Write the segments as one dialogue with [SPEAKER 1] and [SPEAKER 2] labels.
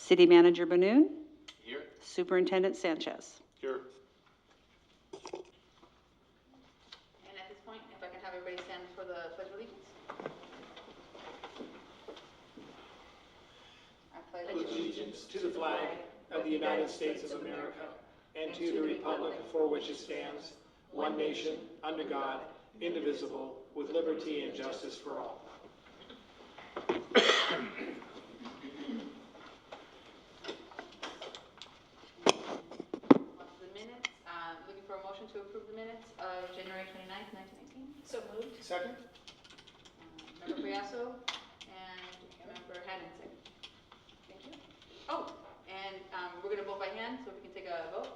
[SPEAKER 1] City Manager Benoon.
[SPEAKER 2] Here.
[SPEAKER 1] Superintendent Sanchez.
[SPEAKER 2] Here.
[SPEAKER 3] And at this point, if I can have everybody stand for the Pledge of Allegiance. I pledge
[SPEAKER 4] allegiance to the flag of the United States of America and to the republic for which it stands, one nation, under God, indivisible, with liberty and justice for all.
[SPEAKER 3] the minutes. Looking for a motion to approve the minutes of January 29th, 1919.
[SPEAKER 5] So moved.
[SPEAKER 4] Second?
[SPEAKER 3] Member Priaso and Member Hannon, second. Thank you. Oh, and we're going to vote by hand, so we can take a vote.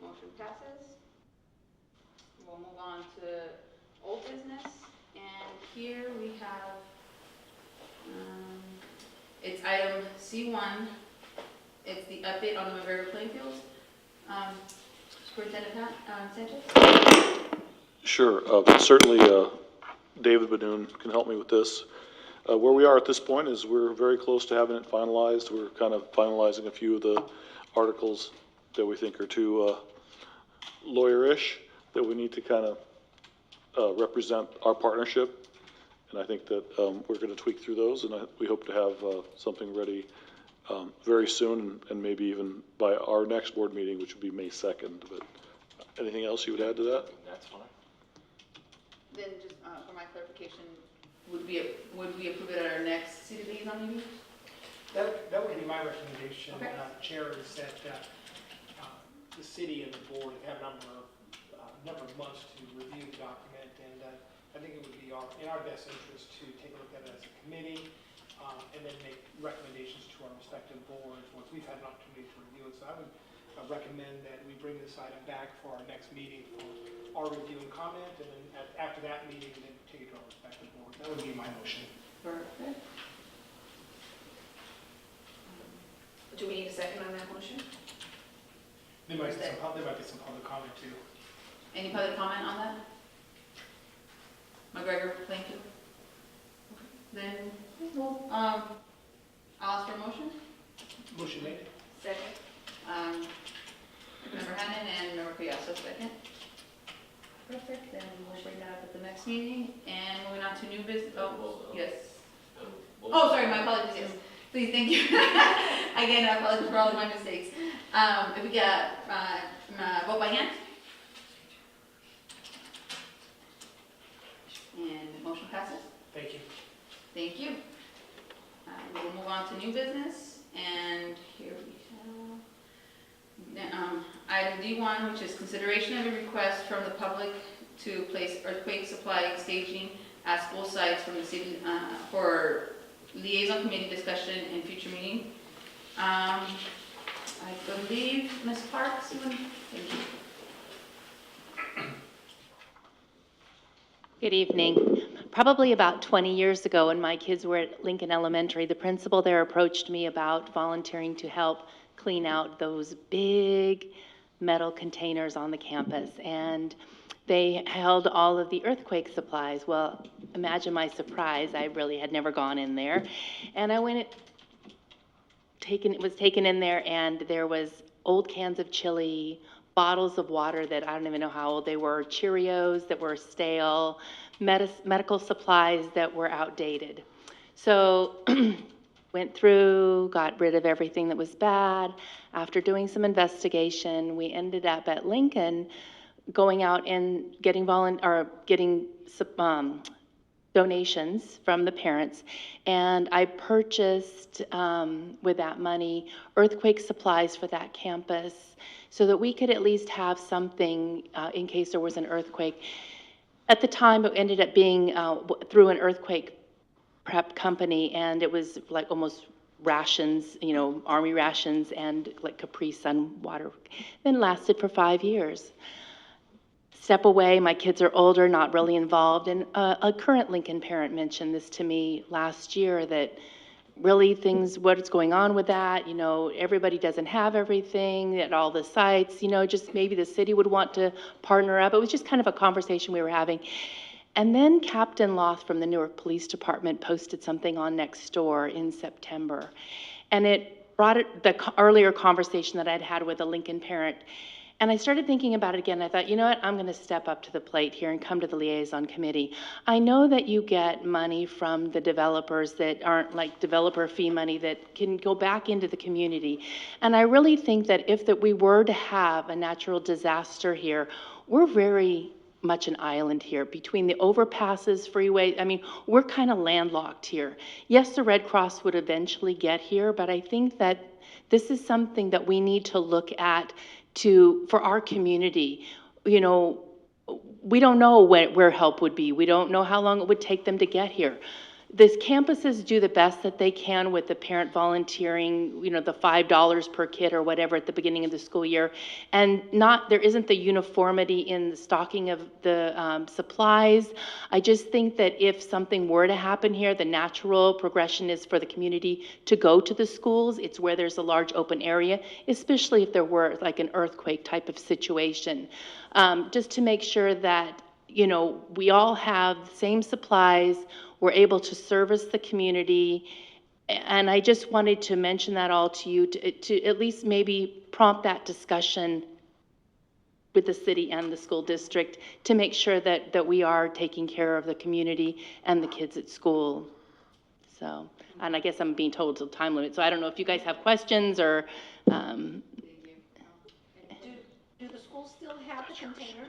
[SPEAKER 3] Motion passes. We'll move on to old business, and here we have, it's item C1. It's the update on the McGregor playing fields. Superintendent Sanchez?
[SPEAKER 2] Sure. Certainly, David Benoon can help me with this. Where we are at this point is we're very close to having it finalized. We're kind of finalizing a few of the articles that we think are too lawyerish, that we need to kind of represent our partnership. And I think that we're going to tweak through those, and we hope to have something ready very soon, and maybe even by our next board meeting, which would be May 2nd. But anything else you would add to that?
[SPEAKER 4] That's fine.
[SPEAKER 3] Then just for my clarification, would we approve it at our next city liaison meeting?
[SPEAKER 6] That would be my recommendation,
[SPEAKER 3] Okay.
[SPEAKER 6] Chair, is that the city and the board have a number of months to review the document, and I think it would be in our best interest to take a look at it as a committee, and then make recommendations to our respective boards once we've had an opportunity to review it. So I would recommend that we bring this item back for our next meeting for our review and comment, and then after that meeting, then take it to our respective boards. That would be my motion.
[SPEAKER 3] Perfect.
[SPEAKER 5] Do we need a second on that motion?
[SPEAKER 6] There might be some public comment too.
[SPEAKER 3] Any public comment on that? McGregor playing field? Then, well, I'll ask for a motion.
[SPEAKER 6] Motion made.
[SPEAKER 5] Second.
[SPEAKER 3] Member Hannon and Member Priaso, second. Perfect, then we'll bring that up at the next meeting. And moving on to new business, yes. Oh, sorry, my apologies, yes. Please, thank you. Again, I apologize for all of my mistakes. If we get, vote by hand. And the motion passes.
[SPEAKER 6] Thank you.
[SPEAKER 3] Thank you. We'll move on to new business, and here we have item D1, which is consideration of a request from the public to place earthquake supply staging at school sites from the city for liaison committee discussion and future meeting. I believe Ms. Parks, thank you.
[SPEAKER 7] Good evening. Probably about 20 years ago when my kids were at Lincoln Elementary, the principal there approached me about volunteering to help clean out those big metal containers on the campus. And they held all of the earthquake supplies. Well, imagine my surprise. I really had never gone in there. And I went, it was taken in there, and there was old cans of chili, bottles of water that I don't even know how old they were, Cheerios that were stale, medical supplies that were outdated. So went through, got rid of everything that was bad. After doing some investigation, we ended up at Lincoln going out and getting donations from the parents, and I purchased with that money earthquake supplies for that campus so that we could at least have something in case there was an earthquake. At the time, it ended up being through an earthquake prep company, and it was like almost rations, you know, Army rations and like Capri Sun water. Then lasted for 5 years. Step away, my kids are older, not really involved, and a current Lincoln parent mentioned this to me last year, that really what's going on with that, you know, everybody doesn't have everything at all the sites, you know, just maybe the city would want to partner up. It was just kind of a conversation we were having. And then Captain Loth from the Newark Police Department posted something on Nextdoor in September. And it brought earlier conversation that I'd had with a Lincoln parent. And I started thinking about it again. I thought, you know what, I'm going to step up to the plate here and come to the liaison committee. I know that you get money from the developers that aren't like developer fee money that can go back into the community. And I really think that if we were to have a natural disaster here, we're very much an island here between the overpasses, freeway. I mean, we're kind of landlocked here. Yes, the Red Cross would eventually get here, but I think that this is something that we need to look at for our community. You know, we don't know where help would be. We don't know how long it would take them to get here. These campuses do the best that they can with the parent volunteering, you know, the $5 per kid or whatever at the beginning of the school year. And there isn't the uniformity in the stocking of the supplies. I just think that if something were to happen here, the natural progression is for the community to go to the schools. It's where there's a large open area, especially if there were like an earthquake type of situation. Just to make sure that, you know, we all have the same supplies, we're able to service the community. And I just wanted to mention that all to you, to at least maybe prompt that discussion with the city and the school district to make sure that we are taking care of the community and the kids at school. So, and I guess I'm being told it's a time limit, so I don't know if you guys have questions or,
[SPEAKER 5] Do the schools still have the containers?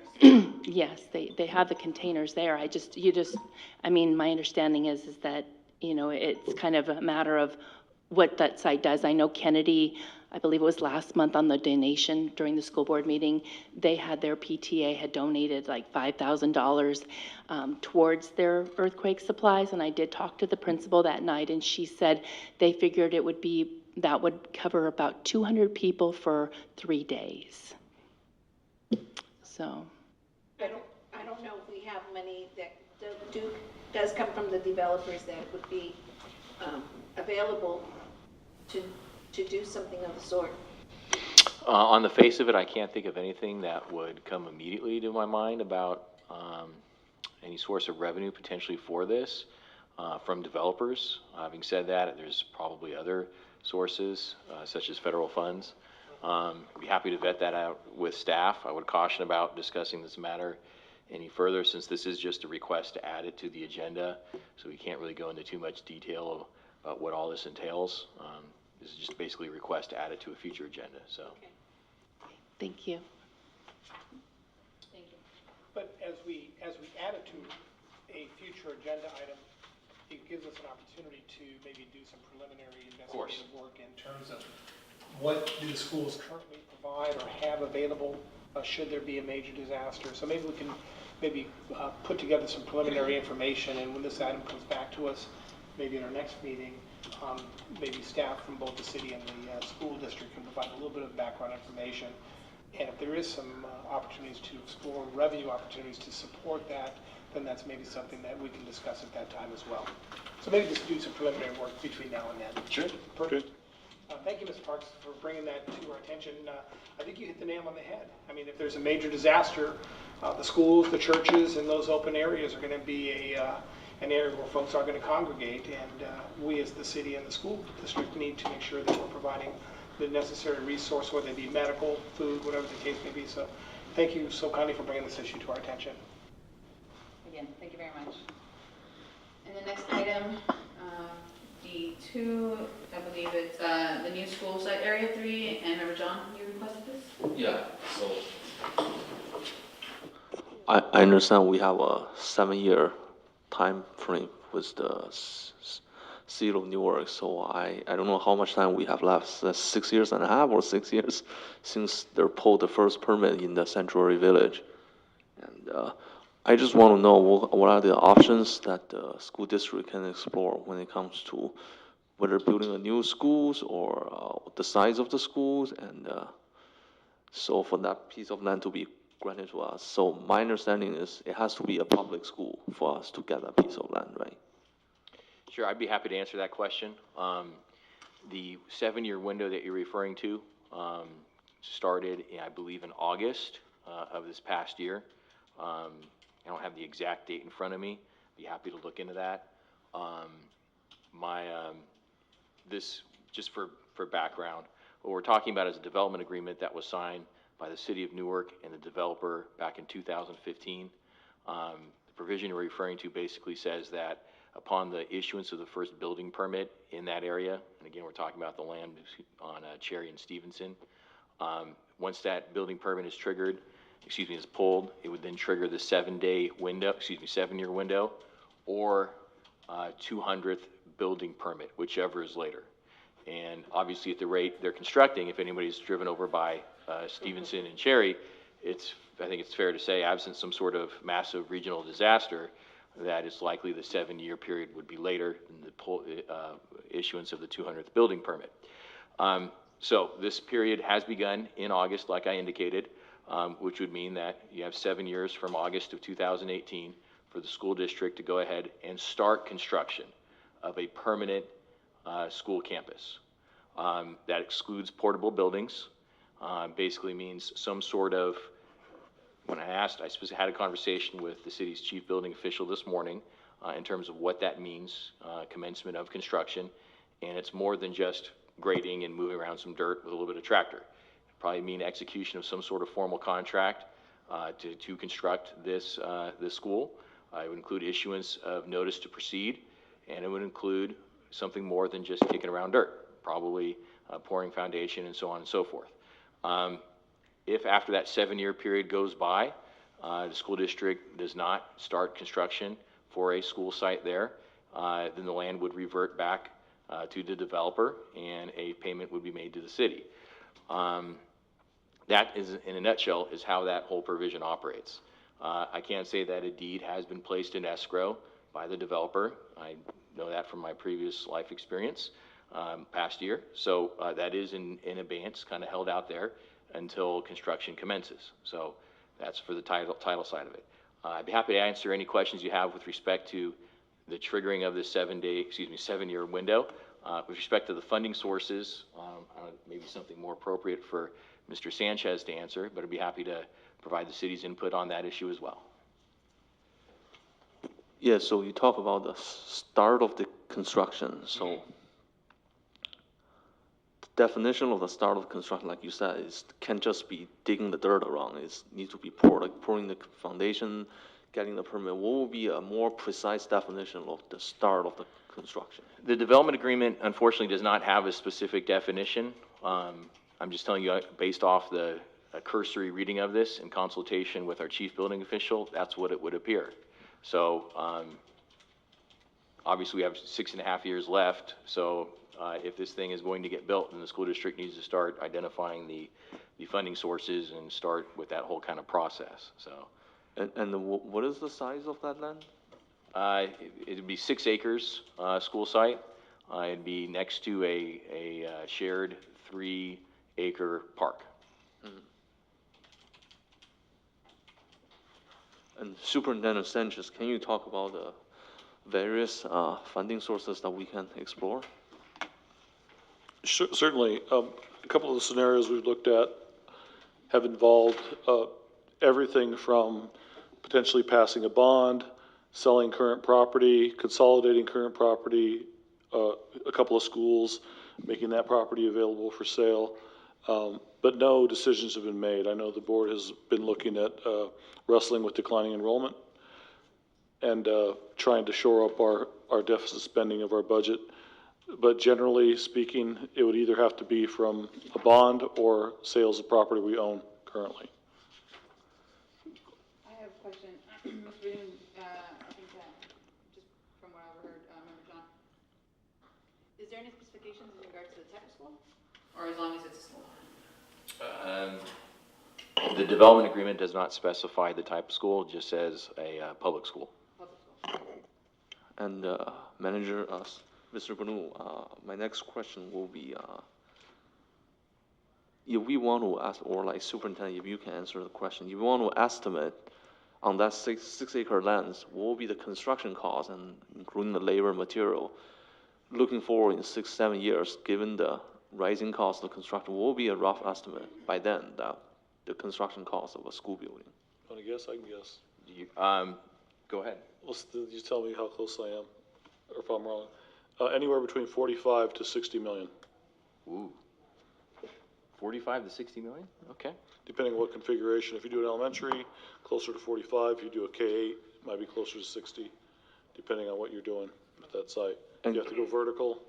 [SPEAKER 7] yes, they have the containers there. I mean, my understanding is that, you know, it's kind of a matter of what that site does. I know Kennedy, I believe it was last month on the donation during the school board meeting, they had their PTA had donated like $5,000 towards their earthquake supplies. And I did talk to the principal that night, and she said they figured that would cover about 200 people for 3 days. So.
[SPEAKER 5] I don't know if we have money that does come from the developers that would be available to do something of the sort.
[SPEAKER 8] On the face of it, I can't think of anything that would come immediately to my mind about any source of revenue potentially for this from developers. Having said that, there's probably other sources such as federal funds. I'd be happy to vet that out with staff. I would caution about discussing this matter any further, since this is just a request to add it to the agenda, so we can't really go into too much detail about what all this entails. This is just basically a request to add it to a future agenda. So,
[SPEAKER 7] Thank you.
[SPEAKER 3] Thank you.
[SPEAKER 6] But as we add it to a future agenda item, it gives us an opportunity to maybe do some preliminary investigative work in terms of what do the schools currently provide or have available should there be a major disaster. So maybe we can put together some preliminary information, and when this item comes back to us, maybe in our next meeting, maybe staff from both the city and the school district can provide a little bit of background information. And if there is some opportunities to explore revenue opportunities to support that, then that's maybe something that we can discuss at that time as well. So maybe just do some preliminary work between now and then.
[SPEAKER 2] Sure.
[SPEAKER 6] Perfect. Thank you, Ms. Parks, for bringing that to our attention. I think you hit the nail on the head. I mean, if there's a major disaster, the schools, the churches, and those open areas are going to be an area where folks are going to congregate, and we as the city and the school district need to make sure that we're providing the necessary resource, whether it be medical, food, whatever the case may be. So thank you so kindly for bringing this issue to our attention.
[SPEAKER 3] Again, thank you very much. And the next item, D2, I believe it's the new school site, Area 3, and remember, John, you requested this?
[SPEAKER 9] Yeah, so I understand we have a 7-year time frame with the City of Newark, so I don't know how much time we have left. 6 years and a half or 6 years since they pulled the first permit in the Sanctuary Village. And I just want to know what are the options that the school district can explore when it comes to whether building a new schools or the size of the schools, and so for that piece of land to be granted to us. So my understanding is it has to be a public school for us to get that piece of land, right?
[SPEAKER 8] sure, I'd be happy to answer that question. The 7-year window that you're referring to started, I believe, in August of this past year. I don't have the exact date in front of me. Be happy to look into that. This, just for background, what we're talking about is a development agreement that was signed by the city of Newark and the developer back in 2015. The provision you're referring to basically says that upon the issuance of the first building permit in that area, and again, we're talking about the land on Cherry and Stevenson, once that building permit is triggered, is pulled, it would then trigger the 7-day window, 7-year window, or 200th building permit, whichever is later. And obviously at the rate they're constructing, if anybody's driven over by Stevenson and Cherry, I think it's fair to say, absent some sort of massive regional disaster, that it's likely the 7-year period would be later than the issuance of the 200th building permit. So this period has begun in August, like I indicated, which would mean that you have 7 years from August of 2018 for the school district to go ahead and start construction of a permanent school campus. That excludes portable buildings. Basically means some sort of, when I had a conversation with the city's chief building official this morning in terms of what that means, commencement of construction, and it's more than just grading and moving around some dirt with a little bit of tractor. It'd probably mean execution of some sort of formal contract to construct this school. It would include issuance of notice to proceed, and it would include something more than just kicking around dirt, probably pouring foundation and so on and so forth. If after that 7-year period goes by, the school district does not start construction for a school site there, then the land would revert back to the developer and a payment would be made to the city. That is, in a nutshell, is how that whole provision operates. I can't say that a deed has been placed in escrow by the developer. I know that from my previous life experience, past year. So that is in abeyance, kind of held out there until construction commences. So that's for the title side of it. I'd be happy to answer any questions you have with respect to the triggering of this 7-year window. With respect to the funding sources, maybe something more appropriate for Mr. Sanchez to answer, but I'd be happy to provide the city's input on that issue as well.
[SPEAKER 9] Yeah, so you talk about the start of the construction. So the definition of the start of construction, like you said, is can't just be digging the dirt around. It needs to be poured, like pouring the foundation, getting the permit. What would be a more precise definition of the start of the construction?
[SPEAKER 8] The development agreement, unfortunately, does not have a specific definition. I'm just telling you, based off a cursory reading of this in consultation with our chief building official, that's what it would appear. So obviously we have 6.5 years left. So if this thing is going to get built, then the school district needs to start identifying the funding sources and start with that whole kind of process. So.
[SPEAKER 9] And what is the size of that land?
[SPEAKER 8] It'd be 6 acres school site. It'd be next to a shared 3-acre park.
[SPEAKER 9] Mm-hmm. And Superintendent Sanchez, can you talk about the various funding sources that we can explore?
[SPEAKER 2] Certainly. A couple of the scenarios we've looked at have involved everything from potentially passing a bond, selling current property, consolidating current property, a couple of schools, making that property available for sale. But no decisions have been made. I know the board has been looking at wrestling with declining enrollment and trying to shore up our deficit spending of our budget. But generally speaking, it would either have to be from a bond or sales of property we own currently.
[SPEAKER 3] I have a question. Mr. Boone, I think just from what I've heard, Member John, is there any specifications in regards to the type of school? Or as long as it's a school?
[SPEAKER 8] The development agreement does not specify the type of school, it just says a public school.
[SPEAKER 3] Public school.
[SPEAKER 9] And Manager, Mr. Banu, my next question will be, if we want to ask, or like Superintendent, if you can answer the question, if you want to estimate on that 6-acre land, what will be the construction cost, and including the labor material, looking forward in 6-7 years, given the rising cost of construction, what will be a rough estimate by then that the construction cost of a school building?
[SPEAKER 2] Want to guess? I can guess.
[SPEAKER 8] Go ahead.
[SPEAKER 2] Well, you tell me how close I am, or if I'm wrong. Anywhere between 45 to 60 million,
[SPEAKER 8] Ooh. 45 to 60 million? Okay.
[SPEAKER 2] depending on what configuration. If you do an elementary, closer to 45. If you do a K-8, it might be closer to 60, depending on what you're doing at that site.
[SPEAKER 9] And-
[SPEAKER 2] You have to go vertical.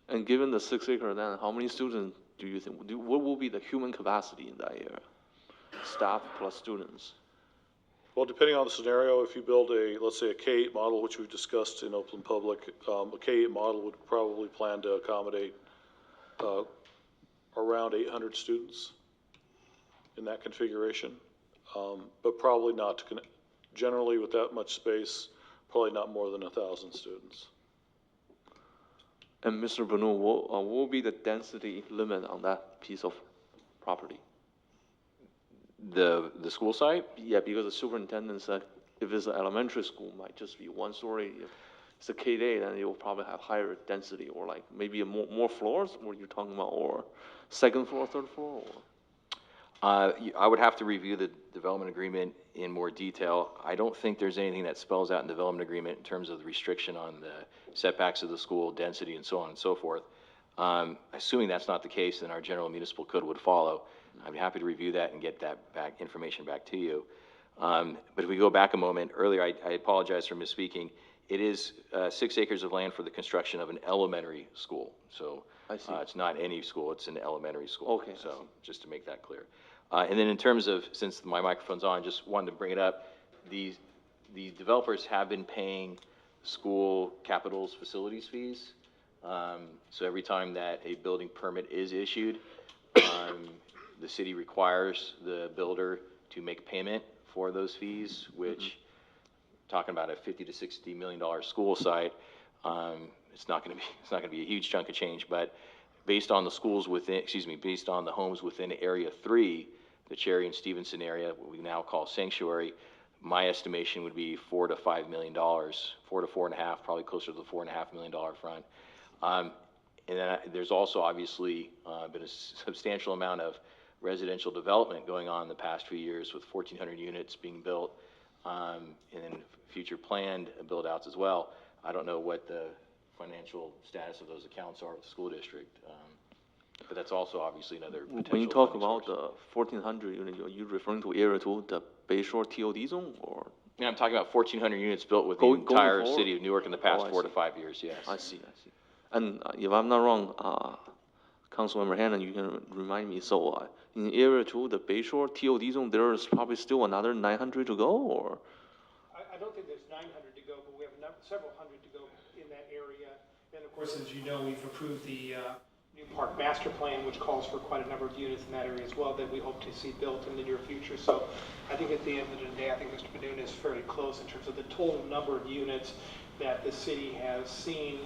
[SPEAKER 9] And given the 6 acre land, how many students do you think, what will be the human capacity in that area? Staff plus students?
[SPEAKER 2] Well, depending on the scenario, if you build let's say a K-8 model, which we've discussed in open public, a K-8 model would probably plan to accommodate around 800 students in that configuration, but probably not, generally with that much space, probably not more than 1,000 students.
[SPEAKER 9] And Mr. Banu, what will be the density limit on that piece of property?
[SPEAKER 8] The school site?
[SPEAKER 9] Yeah, because the superintendent said if it's an elementary school, it might just be 1 story. If it's a K-8, then it will probably have higher density, or like maybe more floors, what you're talking about, or second floor, third floor, or?
[SPEAKER 8] I would have to review the development agreement in more detail. I don't think there's anything that spells out in the development agreement in terms of the restriction on the setbacks of the school, density, and so on and so forth. Assuming that's not the case, then our general municipal code would follow. I'd be happy to review that and get that information back to you. But if we go back a moment, earlier, I apologize for misspeaking. It is 6 acres of land for the construction of an elementary school. So
[SPEAKER 9] I see.
[SPEAKER 8] it's not any school, it's an elementary school.
[SPEAKER 9] Okay, I
[SPEAKER 8] So
[SPEAKER 9] see.
[SPEAKER 8] just to make that clear. And then in terms of, since my microphone's on, just wanted to bring it up, the developers have been paying school capitals facilities fees. So every time that a building permit is issued, the city requires the builder to make payment for those fees, which, talking about a $50 to $60 million school site, it's not going to be a huge chunk of change, but based on the schools within, based on the homes within Area 3, the Cherry and Stevenson area, what we now call Sanctuary, my estimation would be $4 to $5 million, 4 to 4.5, probably closer to the $4.5 million front. And then there's also obviously been a substantial amount of residential development going on in the past few years, with 1,400 units being built, and then future planned build-outs as well. I don't know what the financial status of those accounts are with the school district, but that's also obviously another potential.
[SPEAKER 9] When you talk
[SPEAKER 8] funding
[SPEAKER 9] about
[SPEAKER 8] source.
[SPEAKER 9] the 1,400 units, are you referring to Area 2, the Bayshore TOD zone, or?
[SPEAKER 8] Yeah, I'm talking about 1,400 units built with the
[SPEAKER 9] Going
[SPEAKER 8] entire
[SPEAKER 9] forward?
[SPEAKER 8] city of Newark in the past
[SPEAKER 9] Oh, I
[SPEAKER 8] 4 to
[SPEAKER 9] see.
[SPEAKER 8] 5 years, yes.
[SPEAKER 9] I see. And if I'm not wrong, Councilmember Hannon, you can remind me, so in Area 2, the Bayshore TOD zone, there's probably still another 900 to go, or?
[SPEAKER 6] I don't think there's 900 to go, but we have several hundred to go in that area. And of course, as you know, we've approved the new park master plan, which calls for quite a number of units in that area as well that we hope to see built in the near future. So I think at the end of the day, I think Mr. Benoon is fairly close in terms of the total number of units that the city has seen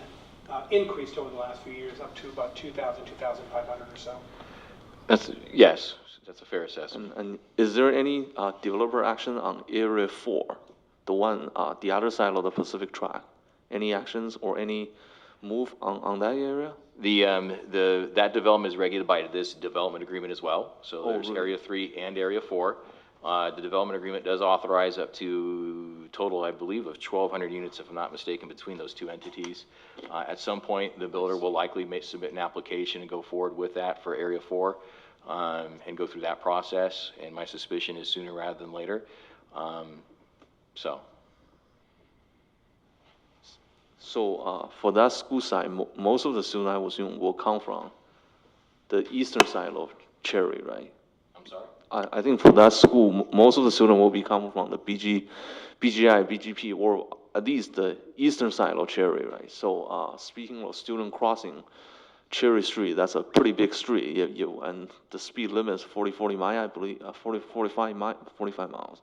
[SPEAKER 6] increased over the last few years, up to about 2,000, 2,500 or so.
[SPEAKER 8] Yes, that's a fair assessment.
[SPEAKER 9] And is there any developer action on Area 4, the one, the other side of the Pacific Track? Any actions or any move on that area?
[SPEAKER 8] That development is regulated by this development agreement as well. So
[SPEAKER 9] Oh,
[SPEAKER 8] there's
[SPEAKER 9] really?
[SPEAKER 8] Area 3 and Area 4. The development agreement does authorize up to total, I believe, of 1,200 units, if I'm not mistaken, between those two entities. At some point, the builder will likely submit an application and go forward with that for Area 4, and go through that process. And my suspicion is sooner rather than later.
[SPEAKER 9] So for that school site, most of the students, I would assume, will come from the eastern side of Cherry, right?
[SPEAKER 8] I'm sorry?
[SPEAKER 9] I think for that school, most of the students will be coming from the BGI, BGP, or at least the eastern side of Cherry, right? So speaking of student crossing Cherry Street, that's a pretty big street, and the speed limit is 40 miles, I believe, 45 miles.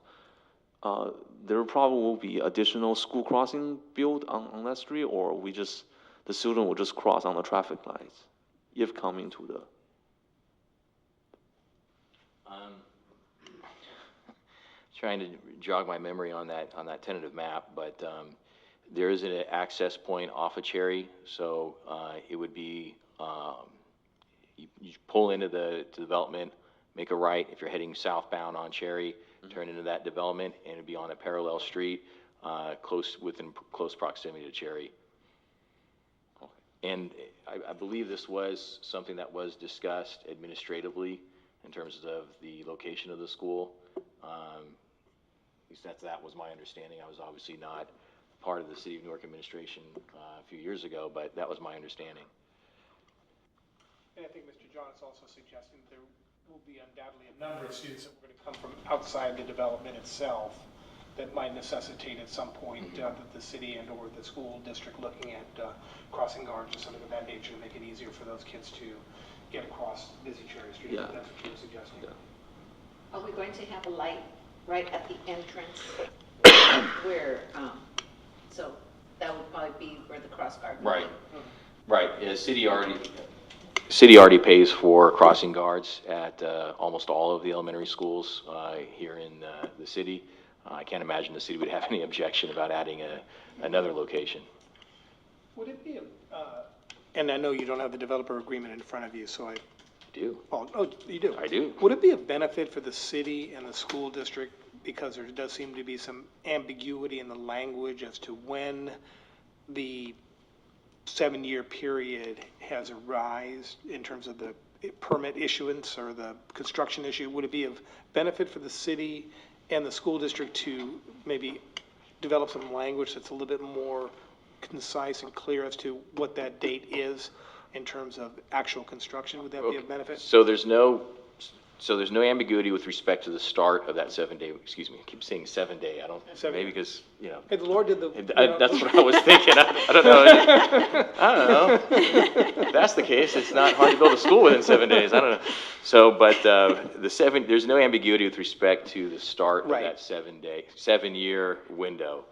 [SPEAKER 9] There probably will be additional school crossing built on that street, or the student will just cross on the traffic lights if coming to the.
[SPEAKER 8] Trying to jog my memory on that tentative map, but there is an access point off of Cherry, so it would be you pull into the development, make a right if you're heading southbound on Cherry, turn into that development, and it'd be on a parallel street, within close proximity to Cherry. And I believe this was something that was discussed administratively in terms of the location of the school. At least that was my understanding. I was obviously not part of the City of Newark administration a few years ago, but that was my understanding.
[SPEAKER 6] And I think Mr. John is also suggesting there will be undoubtedly a number of students that were going to come from outside the development itself that might necessitate at some point that the city and or the school district looking at crossing guards or something of that nature to make it easier for those kids to get across busy Cherry Street.
[SPEAKER 9] Yeah.
[SPEAKER 6] That's what you're suggesting.
[SPEAKER 9] Yeah.
[SPEAKER 5] Are we going to have a light right at the entrance where, so that would probably be where the cross guard would be?
[SPEAKER 8] Right. Right, yeah, City already pays for crossing guards at almost all of the elementary schools here in the city. I can't imagine the city would have any objection about adding another location.
[SPEAKER 6] Would it be and I know you don't have the developer agreement in front of you, so I
[SPEAKER 8] Do.
[SPEAKER 6] oh, you do?
[SPEAKER 8] I do.
[SPEAKER 6] Would it be a benefit for the city and the school district, because there does seem to be some ambiguity in the language as to when the 7-year period has arisen in terms of the permit issuance or the construction issue? Would it be of benefit for the city and the school district to maybe develop some language that's a little bit more concise and clear as to what that date is in terms of actual construction? Would that be a benefit?
[SPEAKER 8] So there's no ambiguity with respect to the start of that 7-day, excuse me, I keep saying 7-day, I don't,
[SPEAKER 6] 7
[SPEAKER 8] maybe because, you know.
[SPEAKER 6] Hey, the Lord did the.
[SPEAKER 8] That's what I was thinking, I don't know. If that's the case, it's not hard to build a school within 7 days, I don't know. So, but there's no ambiguity with respect to the start of
[SPEAKER 6] Right.
[SPEAKER 8] that 7-year window.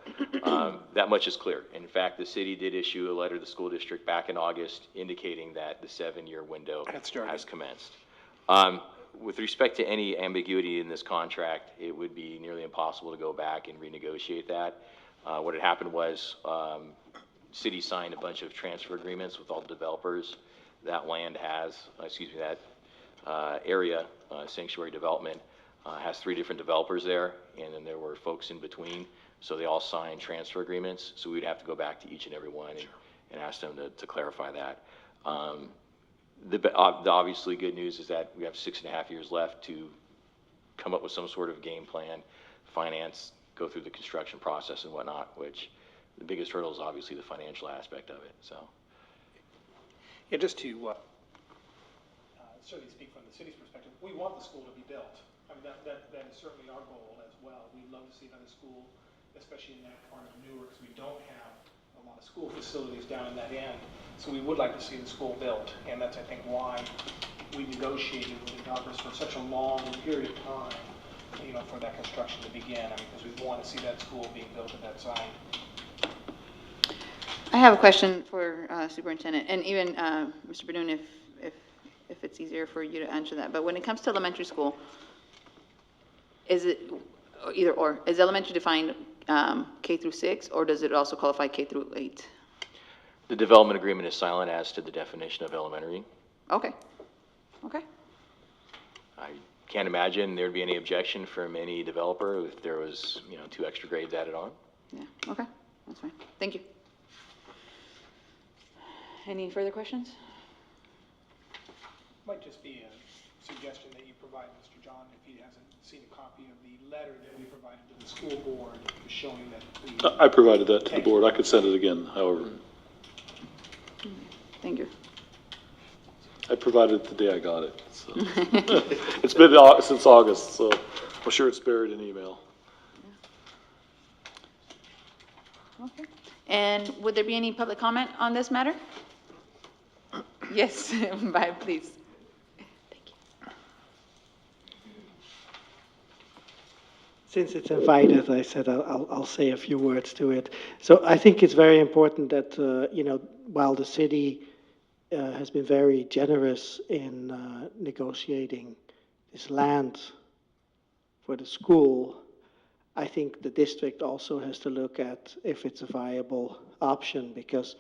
[SPEAKER 8] That much is clear. In fact, the city did issue a letter to the school district back in August indicating that the 7-year window
[SPEAKER 6] Had started.
[SPEAKER 8] has commenced. With respect to any ambiguity in this contract, it would be nearly impossible to go back and renegotiate that. What had happened was, city signed a bunch of transfer agreements with all the developers. That land has, that area, sanctuary development, has 3 different developers there, and then there were folks in between. So they all signed transfer agreements, so we'd have to go back to each and every one and ask them to clarify that. The obviously good news is that we have 6.5 years left to come up with some sort of game plan, finance, go through the construction process and whatnot, which the biggest hurdle is obviously the financial aspect of it, so.
[SPEAKER 6] Yeah, just to certainly speak from the city's perspective, we want the school to be built. I mean, that is certainly our goal as well. We'd love to see another school, especially in that part of Newark, because we don't have a lot of school facilities down in that end. So we would like to see the school built, and that's, I think, why we negotiated with the developers for such a long period of time, you know, for that construction to begin. I mean, because we want to see that school being built at that site.
[SPEAKER 3] I have a question for Superintendent, and even Mr. Badun, if it's easier for you to answer that. But when it comes to elementary school, is it either or? Is elementary defined K through 6, or does it also qualify K through 8?
[SPEAKER 8] The development agreement is silent as to the definition of elementary.
[SPEAKER 3] Okay. Okay.
[SPEAKER 8] I can't imagine there'd be any objection from any developer if there was, 2 extra grades added on.
[SPEAKER 3] Yeah. Okay. That's fine. Thank you. Any further questions?
[SPEAKER 6] Might just be a suggestion that you provide Mr. John, if he hasn't seen a copy of the letter that we provided to the school board showing that
[SPEAKER 2] I provided that to the board. I could send it again, however.
[SPEAKER 3] Thank you.
[SPEAKER 2] I provided it the day I got it. So. It's been since August, so I'm sure it's buried in email.
[SPEAKER 3] Okay. And would there be any public comment on this matter? Yes, bye, please. Thank you.
[SPEAKER 10] Since it's invited, I said I'll say a few words to it. So I think it's very important that, while the city has been very generous in negotiating this land for the school, I think the district also has to look at if it's a viable option, because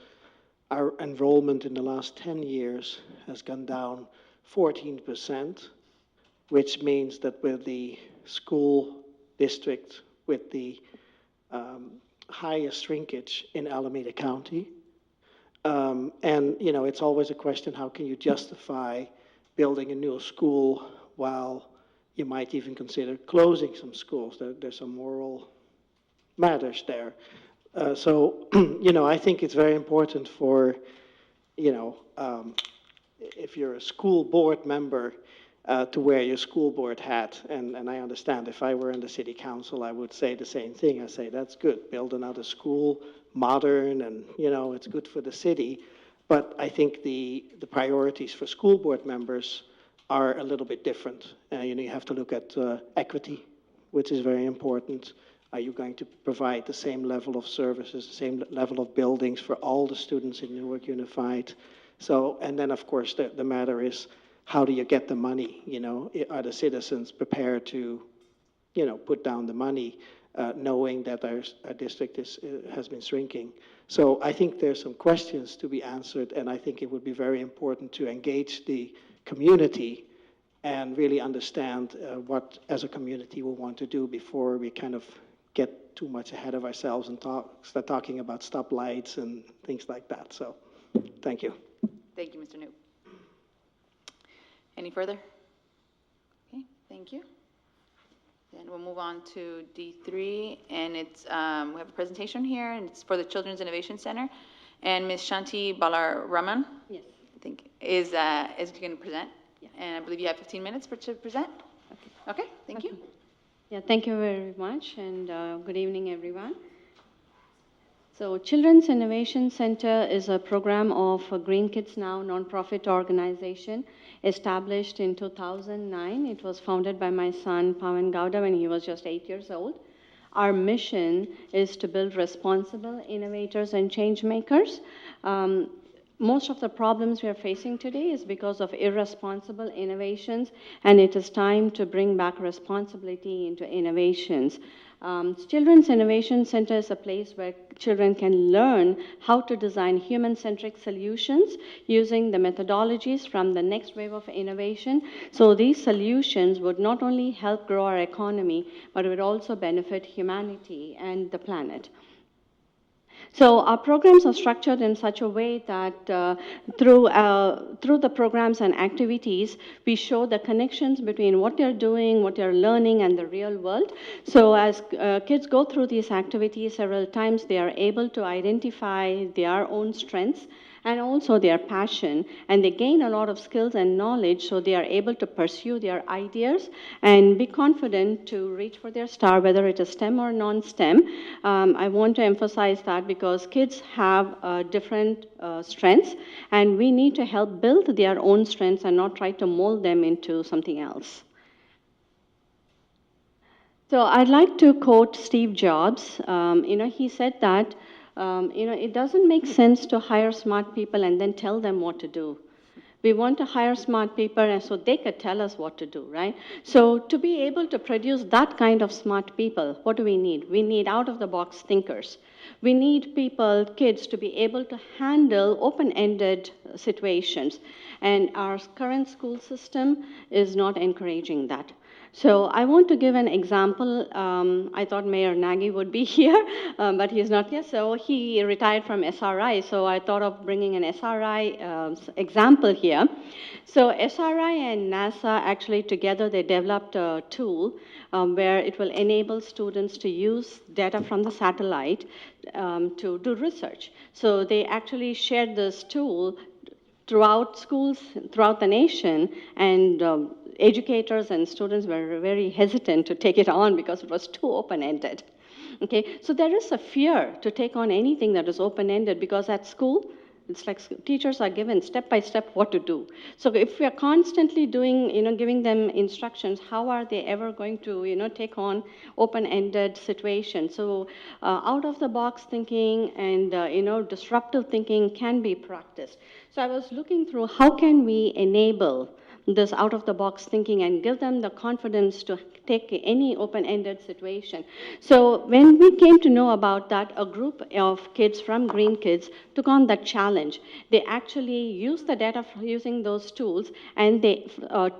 [SPEAKER 10] our enrollment in the last 10 years has gone down 14%, which means that with the school district with the highest shrinkage in Alameda County. And, you know, it's always a question, how can you justify building a new school while you might even consider closing some schools? There's some moral matters there. So, you know, I think it's very important for, you know, if you're a school board member, to wear your school board hat. And I understand if I were in the city council, I would say the same thing. I say, that's good, build another school, modern, and, you know, it's good for the city. But I think the priorities for school board members are a little bit different. You know, you have to look at equity, which is very important. Are you going to provide the same level of services, the same level of buildings for all the students in Newark Unified? So, and then of course the matter is, how do you get the money? You know, are the citizens prepared to, you know, put down the money, knowing that our district has been shrinking? So I think there's some questions to be answered, and I think it would be very important to engage the community and really understand what, as a community, we want to do before we kind of get too much ahead of ourselves and start talking about stoplights and things like that. So, thank you.
[SPEAKER 3] Thank you, Mr. Newt. Any further? Okay, thank you. Then we'll move on to D3, and it's, we have a presentation here, and it's for the Children's Innovation Center. And Ms. Shanti Balaraman,
[SPEAKER 11] Yes.
[SPEAKER 3] I think, is going to present.
[SPEAKER 11] Yeah.
[SPEAKER 3] And I believe you have 15 minutes to present.
[SPEAKER 11] Okay.
[SPEAKER 3] Okay, thank you.
[SPEAKER 11] Yeah, thank you very much, and good evening, everyone. So Children's Innovation Center is a program of Green Kids Now nonprofit organization established in 2009. It was founded by my son, Pawan Gowda, when he was just 8 years old. Our mission is to build responsible innovators and change makers. Most of the problems we are facing today is because of irresponsible innovations, and it is time to bring back responsibility into innovations. Children's Innovation Center is a place where children can learn how to design human-centric solutions using the methodologies from the next wave of innovation. So these solutions would not only help grow our economy, but would also benefit humanity and the planet. So our programs are structured in such a way that through the programs and activities, we show the connections between what they're doing, what they're learning, and the real world. So as kids go through these activities several times, they are able to identify their own strengths and also their passion, and they gain a lot of skills and knowledge, so they are able to pursue their ideas and be confident to reach for their star, whether it is STEM or non-STEM. I want to emphasize that because kids have different strengths, and we need to help build their own strengths and not try to mold them into something else. So I'd like to quote Steve Jobs. He said that it doesn't make sense to hire smart people and then tell them what to do. We want to hire smart people and so they could tell us what to do, right? So to be able to produce that kind of smart people, what do we need? We need out-of-the-box thinkers. We need people, kids, to be able to handle open-ended situations. And our current school system is not encouraging that. So I want to give an example. I thought Mayor Nagy would be here, but he's not here. So he retired from SRI, so I thought of bringing an SRI example here. So SRI and NASA actually together, they developed a tool where it will enable students to use data from the satellite to do research. So they actually shared this tool throughout schools, throughout the nation, and educators and students were very hesitant to take it on because it was too open-ended. Okay, so there is a fear to take on anything that is open-ended because at school, it's like teachers are given step by step what to do. So if we are constantly doing, giving them instructions, how are they ever going to, take on open-ended situations? So out-of-the-box thinking and, disruptive thinking can be practiced. So I was looking through how can we enable this out-of-the-box thinking and give them the confidence to take any open-ended situation. So when we came to know about that, a group of kids from Green Kids took on that challenge. They actually used the data using those tools, and they,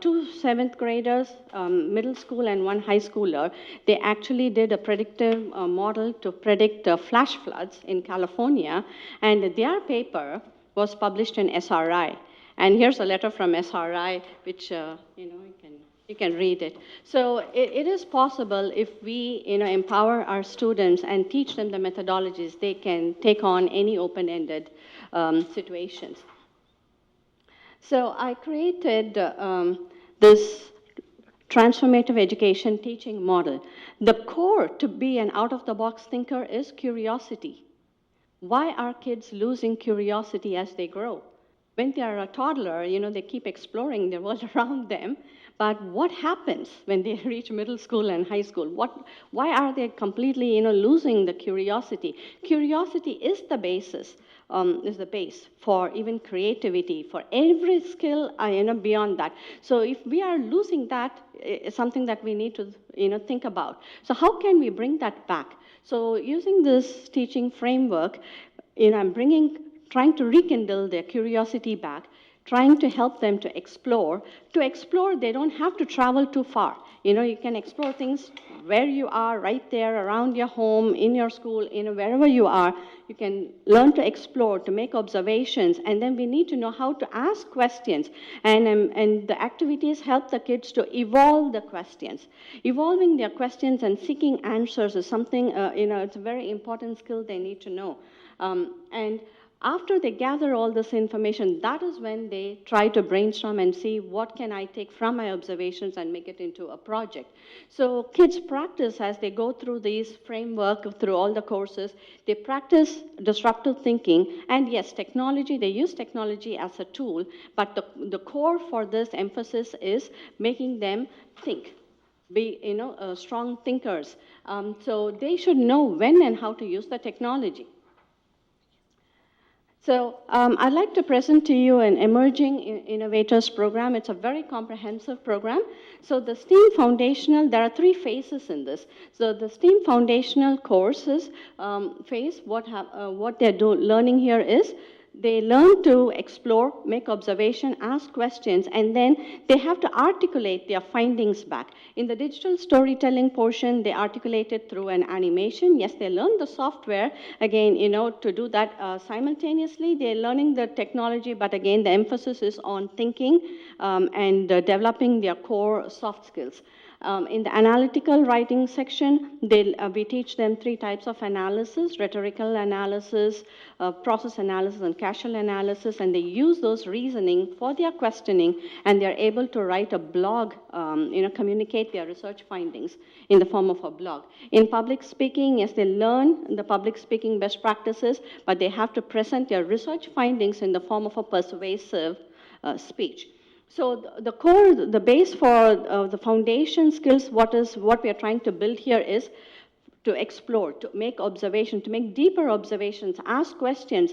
[SPEAKER 11] two seventh graders, middle school and one high schooler, they actually did a predictive model to predict flash floods in California, and their paper was published in SRI. And here's a letter from SRI, which you can read it. So it is possible if we empower our students and teach them the methodologies, they can take on any open-ended situations. So I created this transformative education teaching model. The core to be an out-of-the-box thinker is curiosity. Why are kids losing curiosity as they grow? When they are a toddler, they keep exploring the world around them. But what happens when they reach middle school and high school? Why are they completely, losing the curiosity? Curiosity is the basis, is the base for even creativity, for every skill, beyond that. So if we are losing that, it's something that we need to, think about. So how can we bring that back? So using this teaching framework, I'm trying to rekindle their curiosity back, trying to help them to explore. To explore, they don't have to travel too far. You can explore things where you are, right there, around your home, in your school, wherever you are. You can learn to explore, to make observations, and then we need to know how to ask questions. And the activities help the kids to evolve the questions. Evolving their questions and seeking answers is something, it's a very important skill they need to know. And after they gather all this information, that is when they try to brainstorm and see what can I take from my observations and make it into a project. So kids practice as they go through these framework, through all the courses. They practice disruptive thinking. And yes, technology, they use technology as a tool, but the core for this emphasis is making them think, be strong thinkers. So they should know when and how to use the technology. So I'd like to present to you an Emerging Innovators program. It's a very comprehensive program. So the STEAM Foundational, there are 3 phases in this. So the STEAM Foundational courses phase, what they're learning here is, they learn to explore, make observation, ask questions, and then they have to articulate their findings back. In the digital storytelling portion, they articulate it through an animation. Yes, they learn the software, again, to do that simultaneously. They're learning the technology, but again, the emphasis is on thinking and developing their core soft skills. In the analytical writing section, we teach them 3 types of analysis: rhetorical analysis, process analysis, and causal analysis, and they use those reasoning for their questioning, and they're able to write a blog, communicate their research findings in the form of a blog. In public speaking, yes, they learn the public speaking best practices, but they have to present their research findings in the form of a persuasive speech. So the core, the base for the foundation skills, what we are trying to build here is to explore, to make observations, to make deeper observations, ask questions,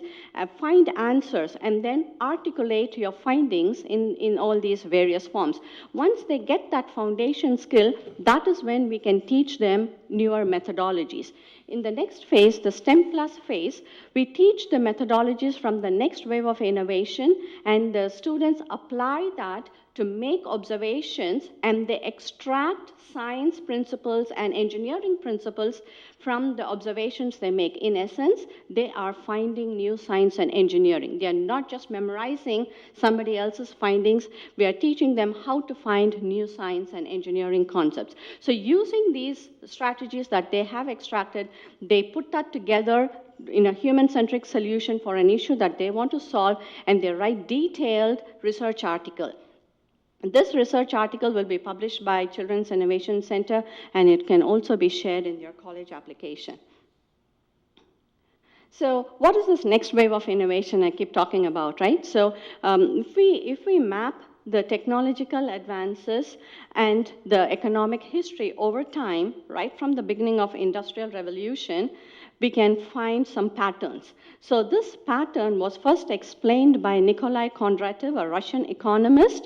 [SPEAKER 11] find answers, and then articulate your findings in all these various forms. Once they get that foundation skill, that is when we can teach them newer methodologies. In the next phase, the STEM Plus phase, we teach the methodologies from the next wave of innovation, and the students apply that to make observations, and they extract science principles and engineering principles from the observations they make. In essence, they are finding new science and engineering. They are not just memorizing somebody else's findings. We are teaching them how to find new science and engineering concepts. So using these strategies that they have extracted, they put that together in a human-centric solution for an issue that they want to solve, and they write detailed research article. This research article will be published by Children's Innovation Center, and it can also be shared in your college application. So what is this next wave of innovation I keep talking about, right? So if we map the technological advances and the economic history over time, right from the beginning of Industrial Revolution, we can find some patterns. So this pattern was first explained by Nikolai Kondratyev, a Russian economist.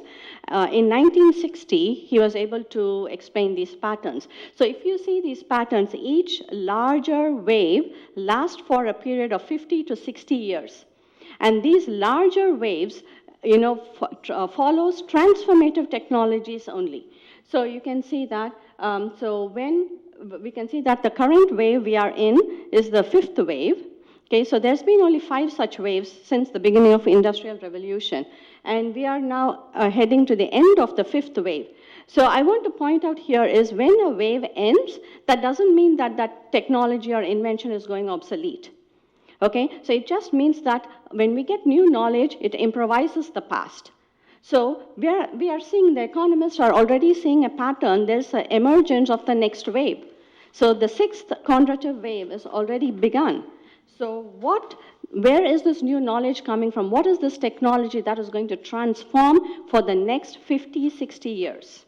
[SPEAKER 11] In 1960, he was able to explain these patterns. So if you see these patterns, each larger wave lasts for a period of 50 to 60 years. And these larger waves, follows transformative technologies only. So you can see that, we can see that the current wave we are in is the fifth wave. Okay, so there's been only 5 such waves since the beginning of Industrial Revolution. And we are now heading to the end of the fifth wave. So I want to point out here is when a wave ends, that doesn't mean that that technology or invention is going obsolete. Okay, so it just means that when we get new knowledge, it improvises the past. So we are seeing, the economists are already seeing a pattern. There's an emergence of the next wave. So the 6th Kondratyev wave is already begun. So where is this new knowledge coming from? What is this technology that is going to transform for the next 50, 60 years?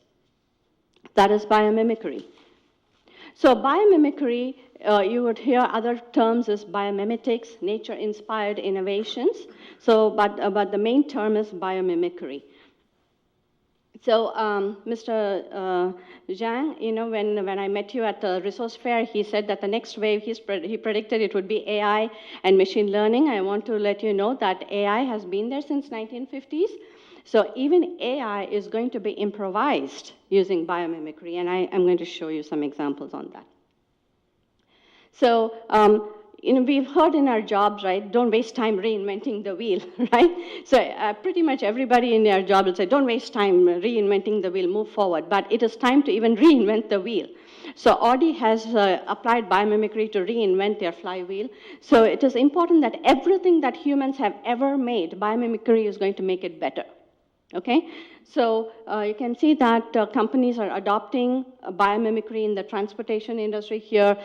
[SPEAKER 11] That is biomimicry. So biomimicry, you would hear other terms as biomimetics, nature-inspired innovations. So, but the main term is biomimicry. So, Mr. Zhang, when I met you at the resource fair, he said that the next wave, he predicted it would be AI and machine learning. I want to let you know that AI has been there since 1950s. So even AI is going to be improvised using biomimicry, and I am going to show you some examples on that. So, we've heard in our jobs, right, don't waste time reinventing the wheel, right? So pretty much everybody in their job will say, don't waste time reinventing the wheel, move forward. But it is time to even reinvent the wheel. So Audi has applied biomimicry to reinvent their flywheel. So it is important that everything that humans have ever made, biomimicry is going to make it better. Okay, so you can see that companies are adopting biomimicry in the transportation industry here,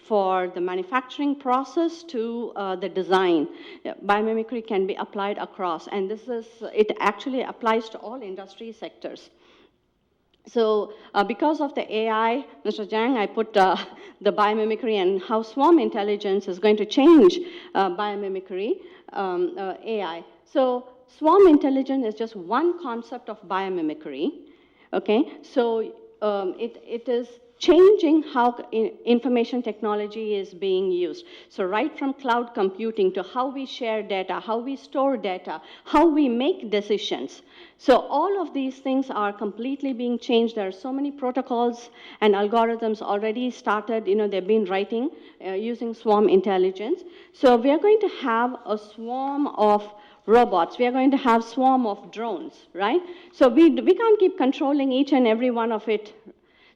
[SPEAKER 11] for the manufacturing process to the design. Biomimicry can be applied across, and it actually applies to all industry sectors. So because of the AI, Mr. Zhang, I put the biomimicry and how swarm intelligence is going to change biomimicry, AI. So swarm intelligence is just one concept of biomimicry, okay? So it is changing how information technology is being used. So right from cloud computing to how we share data, how we store data, how we make decisions. So all of these things are completely being changed. There are so many protocols and algorithms already started, they've been writing using swarm intelligence. So we are going to have a swarm of robots. We are going to have swarm of drones, right? So we can't keep controlling each and every one of it.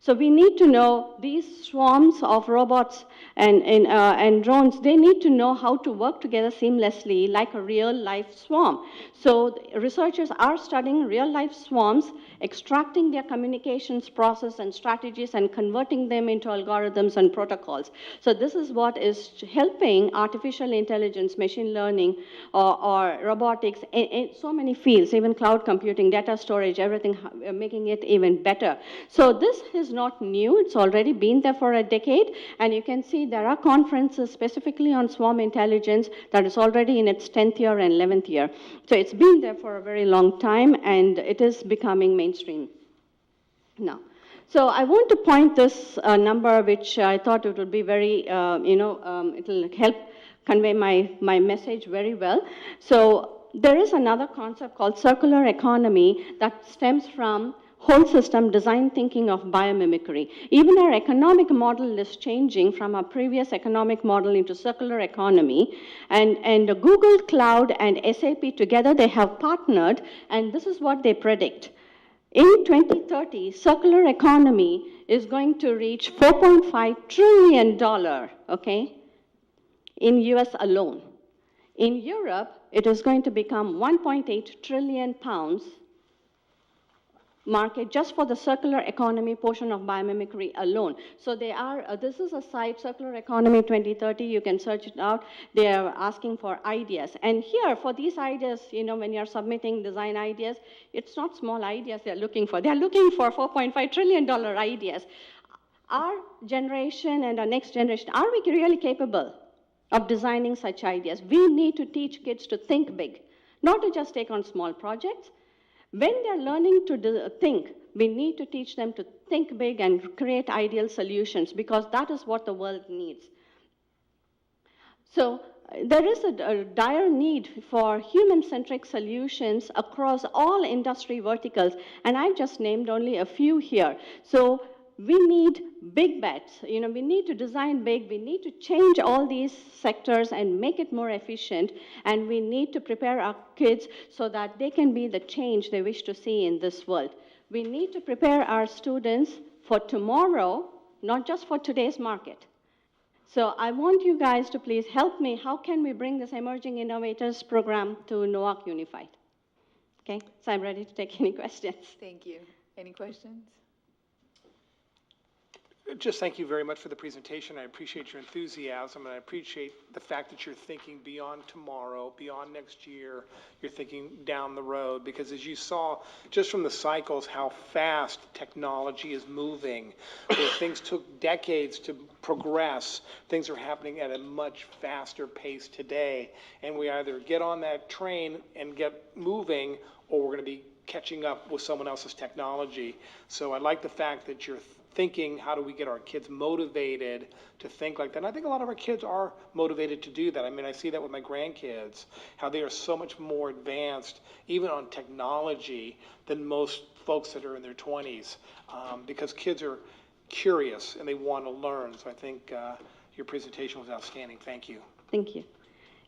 [SPEAKER 11] So we need to know these swarms of robots and drones, they need to know how to work together seamlessly like a real-life swarm. So researchers are studying real-life swarms, extracting their communications process and strategies and converting them into algorithms and protocols. So this is what is helping artificial intelligence, machine learning, or robotics in so many fields, even cloud computing, data storage, everything, making it even better. So this is not new. It's already been there for a decade. And you can see there are conferences specifically on swarm intelligence that is already in its 10th year and 11th year. So it's been there for a very long time, and it is becoming mainstream now. So I want to point this number, which I thought it would be very, it will help convey my message very well. So there is another concept called circular economy that stems from whole system design thinking of biomimicry. Even our economic model is changing from our previous economic model into circular economy. And Google Cloud and SAP together, they have partnered, and this is what they predict. In 2030, circular economy is going to reach $4.5 trillion, okay, in US alone. In Europe, it is going to become 1.8 trillion pounds market just for the circular economy portion of biomimicry alone. So they are, this is a site, Circular Economy 2030, you can search it out. They are asking for ideas. And here, for these ideas, when you're submitting design ideas, it's not small ideas they're looking for. They're looking for $4.5 trillion ideas. Our generation and our next generation, are we really capable of designing such ideas? We need to teach kids to think big, not to just take on small projects. When they're learning to think, we need to teach them to think big and create ideal solutions, because that is what the world needs. So there is a dire need for human-centric solutions across all industry verticals, and I've just named only a few here. So we need big bets. We need to design big. We need to change all these sectors and make it more efficient. And we need to prepare our kids so that they can be the change they wish to see in this world. We need to prepare our students for tomorrow, not just for today's market. So I want you guys to please help me. How can we bring this Emerging Innovators program to NOAC Unified? Okay, so I'm ready to take any questions.
[SPEAKER 12] Thank you. Any questions?
[SPEAKER 4] Just thank you very much for the presentation. I appreciate your enthusiasm, and I appreciate the fact that you're thinking beyond tomorrow, beyond next year. You're thinking down the road, because as you saw just from the cycles how fast technology is moving, where things took decades to progress, things are happening at a much faster pace today, and we either get on that train and get moving, or we're going to be catching up with someone else's technology. So I like the fact that you're thinking, how do we get our kids motivated to think like that? And I think a lot of our kids are motivated to do that. I mean, I see that with my grandkids, how they are so much more advanced, even on technology, than most folks that are in their 20s, because kids are curious and they want to learn. So I think your presentation was outstanding. Thank you.
[SPEAKER 11] Thank you.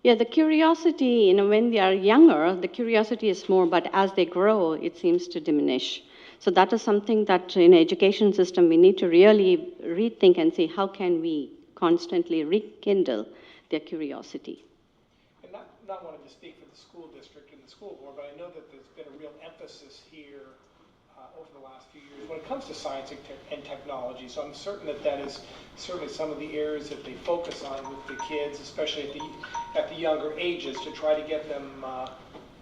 [SPEAKER 11] Yeah, the curiosity, when they are younger, the curiosity is more, but as they grow, it seems to diminish. So that is something that in education system we need to really rethink and see how can we constantly rekindle their curiosity.
[SPEAKER 4] And not wanting to speak for the school district and the school board, but I know that there's been a real emphasis here over the last few years when it comes to science and technology. So I'm certain that that is certainly some of the areas that they focus on with the kids, especially at the younger ages, to try to get them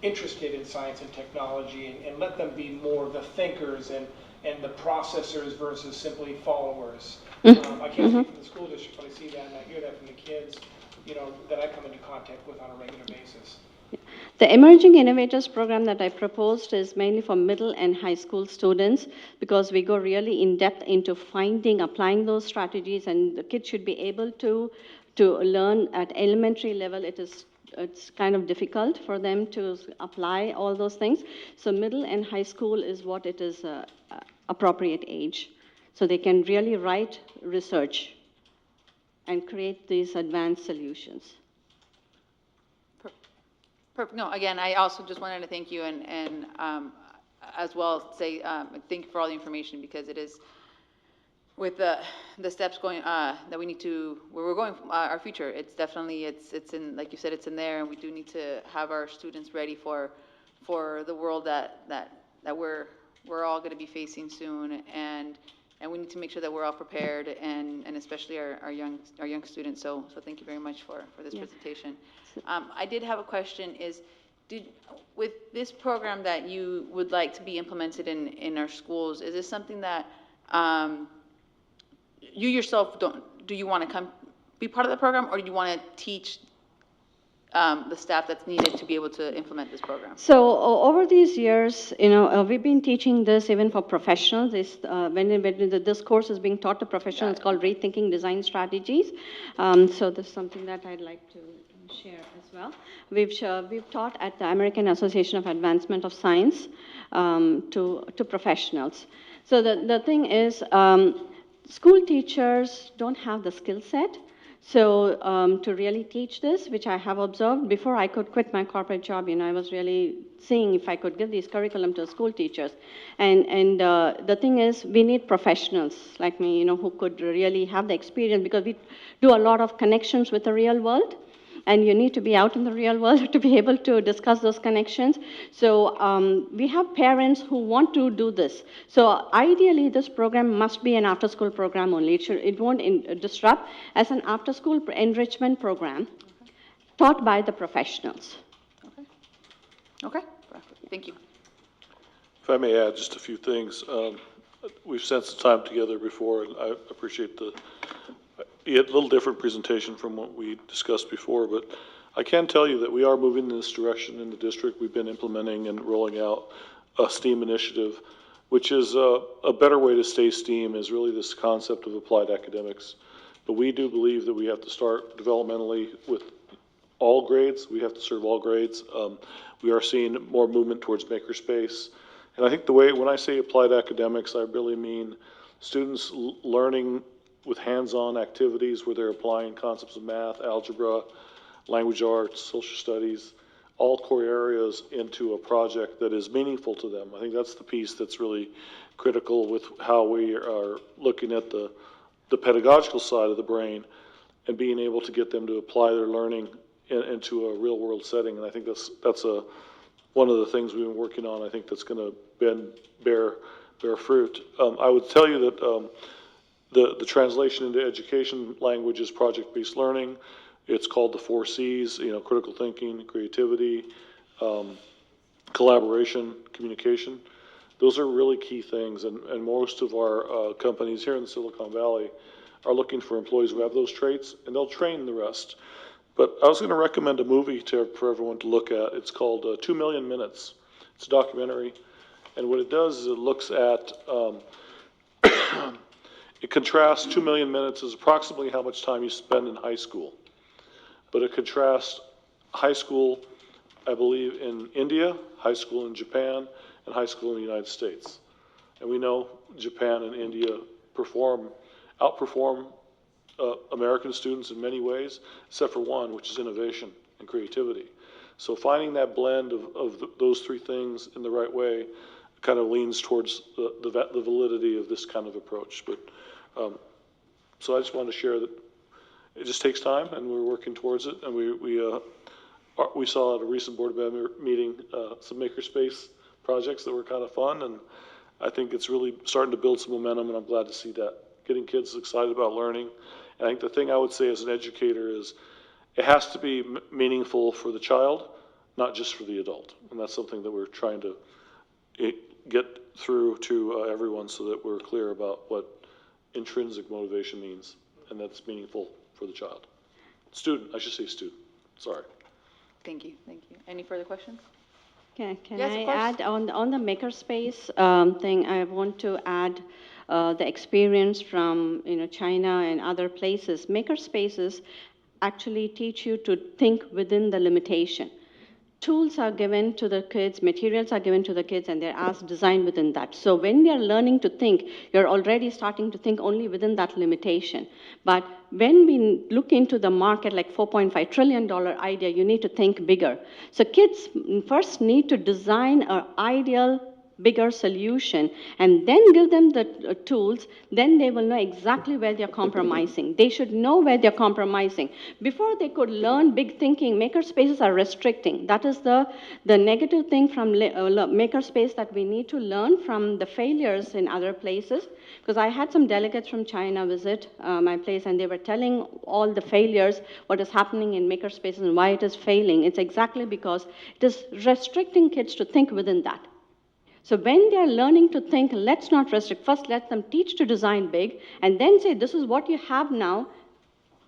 [SPEAKER 4] interested in science and technology, and let them be more of the thinkers and the processors versus simply followers. I can't speak for the school district, but I see that and I hear that from the kids, that I come into contact with on a regular basis.
[SPEAKER 11] The Emerging Innovators program that I proposed is mainly for middle and high school students, because we go really in depth into applying those strategies, and the kids should be able to learn at elementary level. It's kind of difficult for them to apply all those things. So middle and high school is what it is appropriate age. So they can really write research and create these advanced solutions.
[SPEAKER 3] Perfect. No, again, I also just wanted to thank you and as well say thank you for all the information, because it is with the steps going that we need to, where we're going, our future, it's definitely, it's in, like you said, it's in there, and we do need to have our students ready for the world that we're all going to be facing soon, and we need to make sure that we're all prepared, and especially our young students. So thank you very much for this presentation. I did have a question. With this program that you would like to be implemented in our schools, is this something that you yourself do you want to be part of the program, or do you want to teach the staff that's needed to be able to implement this program?
[SPEAKER 11] So over these years, we've been teaching this even for professionals. When this course is being taught to professionals, it's called Rethinking Design Strategies. So this is something that I'd like to share as well. We've taught at the American Association of Advancement of Science to professionals. So the thing is, school teachers don't have the skill set. So to really teach this, which I have observed, before I could quit my corporate job, I was really seeing if I could give these curriculum to school teachers. And the thing is, we need professionals like me, who could really have the experience, because we do a lot of connections with the real world. and you need to be out in the real world to be able to discuss those connections. So we have parents who want to do this. So ideally, this program must be an after-school program only. It won't disrupt as an after-school enrichment program taught by the professionals.
[SPEAKER 12] Okay, thank you.
[SPEAKER 2] If I may add just a few things, we've spent some time together before, and I appreciate a little different presentation from what we discussed before, but I can tell you that we are moving in this direction in the district. We've been implementing and rolling out a STEAM initiative, which is a better way to stay STEAM is really this concept of applied academics. But we do believe that we have to start developmentally with all grades. We have to serve all grades. We are seeing more movement towards makerspace. And I think when I say applied academics, I really mean students learning with hands-on activities where they're applying concepts of math, algebra, language arts, social studies, all core areas into a project that is meaningful to them. I think that's the piece that's really critical with how we are looking at the pedagogical side of the brain and being able to get them to apply their learning into a real-world setting. And I think that's one of the things we've been working on. I think that's going to bear fruit. I would tell you that the translation into education language is project-based learning. It's called the 4 C's, critical thinking, creativity, collaboration, communication. Those are really key things, and most of our companies here in the Silicon Valley are looking for employees who have those traits, and they'll train the rest. But I was going to recommend a movie for everyone to look at. It's called 2 Million Minutes. It's a documentary, and what it does is it looks at, it contrasts 2 million minutes as approximately how much time you spend in high school. But it contrasts high school, I believe, in India, high school in Japan, and high school in the United States. And we know Japan and India outperform American students in many ways, except for one, which is innovation and creativity. So finding that blend of those three things in the right way kind of leans towards the validity of this kind of approach. But so I just wanted to share that it just takes time, and we're working towards it. And we saw at a recent Board of Ed meeting some makerspace projects that were kind of fun, and I think it's really starting to build some momentum, and I'm glad to see that. Getting kids excited about learning. And I think the thing I would say as an educator is it has to be meaningful for the child, not just for the adult. And that's something that we're trying to get through to everyone so that we're clear about what intrinsic motivation means, and that's meaningful for the child. Student, I should say student, sorry.
[SPEAKER 12] Thank you. Any further questions?
[SPEAKER 11] Can
[SPEAKER 12] Yes, of
[SPEAKER 11] I
[SPEAKER 12] course.
[SPEAKER 11] add on the makerspace thing? I want to add the experience from China and other places. Makerspaces actually teach you to think within the limitation. Tools are given to the kids, materials are given to the kids, and they're asked design within that. So when they're learning to think, you're already starting to think only within that limitation. But when we look into the market, like $4.5 trillion idea, you need to think bigger. So kids first need to design an ideal bigger solution and then give them the tools, then they will know exactly where they're compromising. They should know where they're compromising. Before they could learn big thinking, makerspaces are restricting. That is the negative thing from makerspace that we need to learn from the failures in other places. Because I had some delegates from China visit my place, and they were telling all the failures, what is happening in makerspaces and why it is failing. It's exactly because it is restricting kids to think within that. So when they're learning to think, let's not restrict. First, let them teach to design big, and then say, this is what you have now.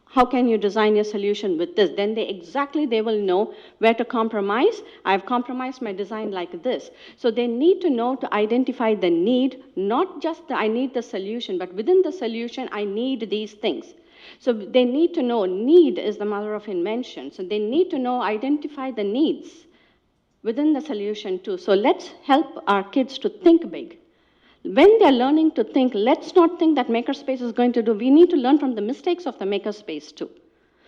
[SPEAKER 11] How can you design your solution with this? Then they will know where to compromise. I've compromised my design like this. So they need to know to identify the need, not just I need the solution, but within the solution, I need these things. So they need to know need is the mother of invention. So they need to know, identify the needs within the solution too. So let's help our kids to think big. When they're learning to think, let's not think that makerspace is going to do. We need to learn from the mistakes of the makerspace too.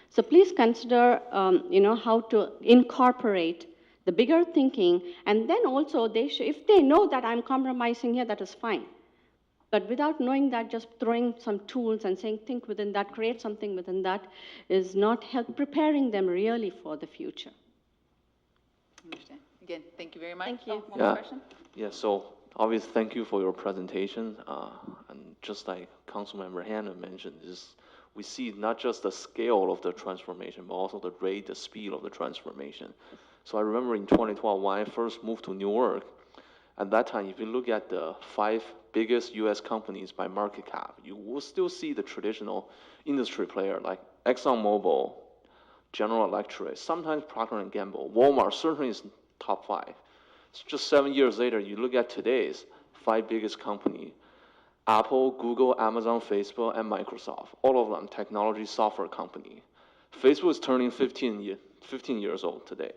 [SPEAKER 11] So please consider, how to incorporate the bigger thinking, and then also if they know that I'm compromising here, that is fine. But without knowing that, just throwing some tools and saying, think within that, create something within that, is not help preparing them really for the future.
[SPEAKER 12] Understand. Again, thank you very much.
[SPEAKER 11] Thank you.
[SPEAKER 12] Oh, one more
[SPEAKER 9] Yeah.
[SPEAKER 12] question?
[SPEAKER 9] Yeah, so obviously, thank you for your presentation. And just like Councilmember Hanna mentioned, is we see not just the scale of the transformation, but also the rate, the speed of the transformation. So I remember in 2012, when I first moved to Newark, at that time, if you look at the 5 biggest US companies by market cap, you will still see the traditional industry player like ExxonMobil, General Electric, sometimes Procter & Gamble, Walmart certainly is top 5. So just 7 years later, you look at today's 5 biggest company, Apple, Google, Amazon, Facebook, and Microsoft, all of them technology software company. Facebook is turning 15 years old today,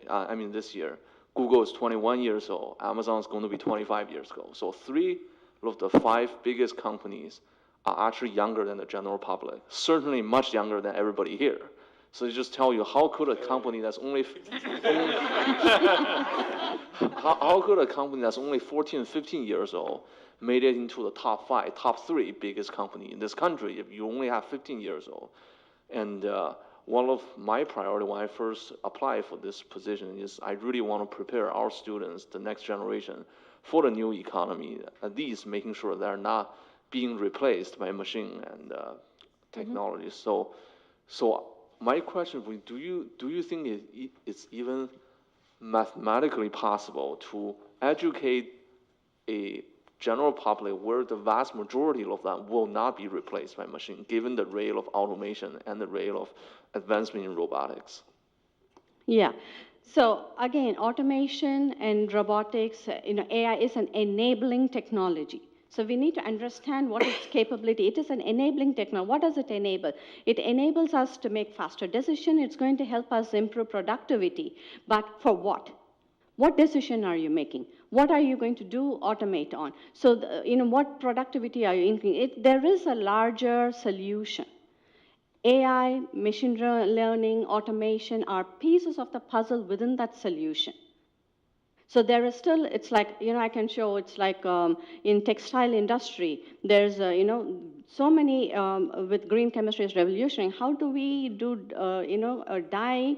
[SPEAKER 9] this year. Google is 21 years old. Amazon is going to be 25 years old. So 3 of the 5 biggest companies are actually younger than the general public, certainly much younger than everybody here. So it just tell you, how could a company that's only how could a company that's only 14, 15 years old made it into the top 5, top 3 biggest company in this country if you only have 15 years old? And one of my priority when I first applied for this position is I really want to prepare our students, the next generation, for the new economy, at least making sure they're not being replaced by machine and technology. So my question for you, do you think it's even mathematically possible to educate a general public where the vast majority of them will not be replaced by machine, given the rate of automation and the rate of advancement in robotics?
[SPEAKER 11] Yeah. So again, automation and robotics, AI is an enabling technology. So we need to understand what its capability. It is an enabling technology. What does it enable? It enables us to make faster decisions. It's going to help us improve productivity. But for what? What decision are you making? What are you going to do automate on? So, what productivity are you increasing? There is a larger solution. AI, machine learning, automation are pieces of the puzzle within that solution. So there is still, it's like, I can show, it's like in textile industry, there's, so many, with green chemistry is revolutionary. How do we do, dye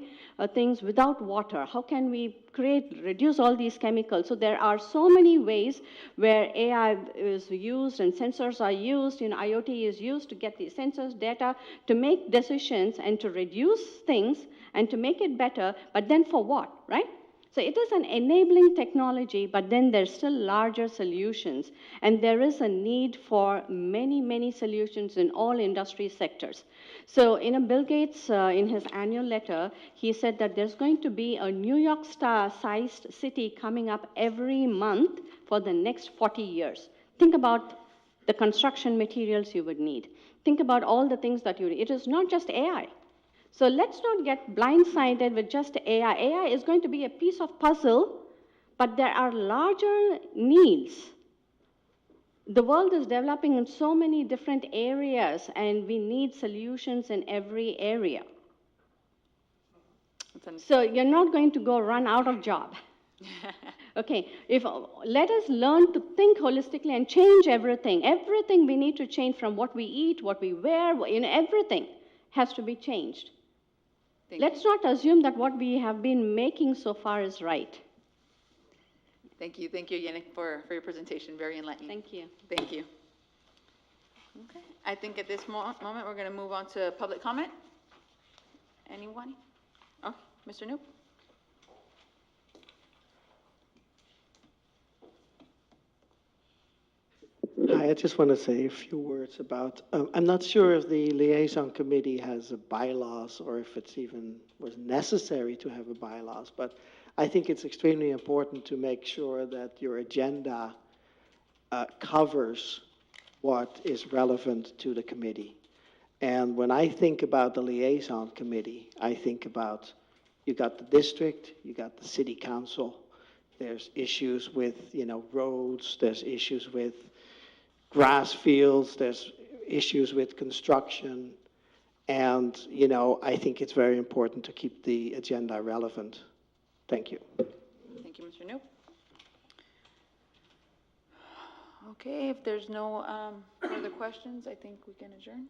[SPEAKER 11] things without water? How can we reduce all these chemicals? So there are so many ways where AI is used and sensors are used, IoT is used to get these sensors data to make decisions and to reduce things and to make it better, but then for what, right? So it is an enabling technology, but then there's still larger solutions, and there is a need for many, many solutions in all industry sectors. So, Bill Gates, in his annual letter, he said that there's going to be a New York-sized city coming up every month for the next 40 years. Think about the construction materials you would need. Think about all the things that you need. It is not just AI. So let's not get blindsided with just AI. AI is going to be a piece of puzzle, but there are larger needs. The world is developing in so many different areas, and we need solutions in every area. So you're not going to go run out of job. Okay, let us learn to think holistically and change everything. Everything we need to change, from what we eat, what we wear, everything has to be changed. Let's not assume that what we have been making so far is right.
[SPEAKER 12] Thank you, Yannick, for your presentation. Very enlightening.
[SPEAKER 11] Thank you.
[SPEAKER 12] Thank you. Okay, I think at this moment, we're going to move on to public comment. Anyone? Oh, Mr. Noop?
[SPEAKER 10] Hi, I just want to say a few words about, I'm not sure if the liaison committee has a bylaws or if it's even was necessary to have a bylaws, but I think it's extremely important to make sure that your agenda covers what is relevant to the committee. And when I think about the liaison committee, I think about, you got the district, you got the city council, there's issues with, roads, there's issues with grass fields, there's issues with construction, and, I think it's very important to keep the agenda relevant. Thank you.
[SPEAKER 12] Thank you, Mr. Noop. Okay, if there's no further questions, I think we can adjourn.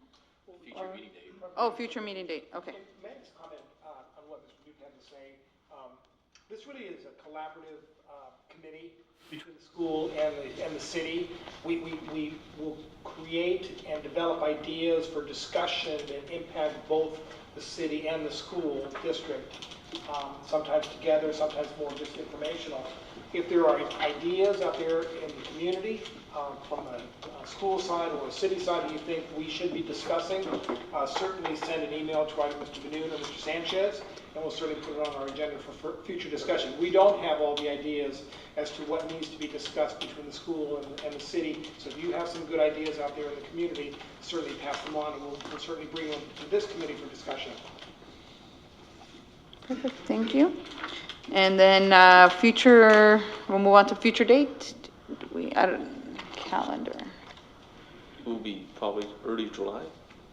[SPEAKER 8] Future meeting date.
[SPEAKER 12] Oh, future meeting date, okay.
[SPEAKER 6] May I just comment on what Mr. Duke had to say? This really is a collaborative committee between the school and the city. We will create and develop ideas for discussion that impact both the city and the school district, sometimes together, sometimes more just informational. If there are ideas out there in the community from a school side or a city side that you think we should be discussing, certainly send an email to either Mr. Benoon or Mr. Sanchez, and we'll certainly put it on our agenda for future discussion. We don't have all the ideas as to what needs to be discussed between the school and the city, so if you have some good ideas out there in the community, certainly pass them on, and we'll certainly bring them to this committee for discussion.
[SPEAKER 12] Perfect, thank you. And then we'll move on to future date. I don't, calendar.
[SPEAKER 9] It will be probably early July.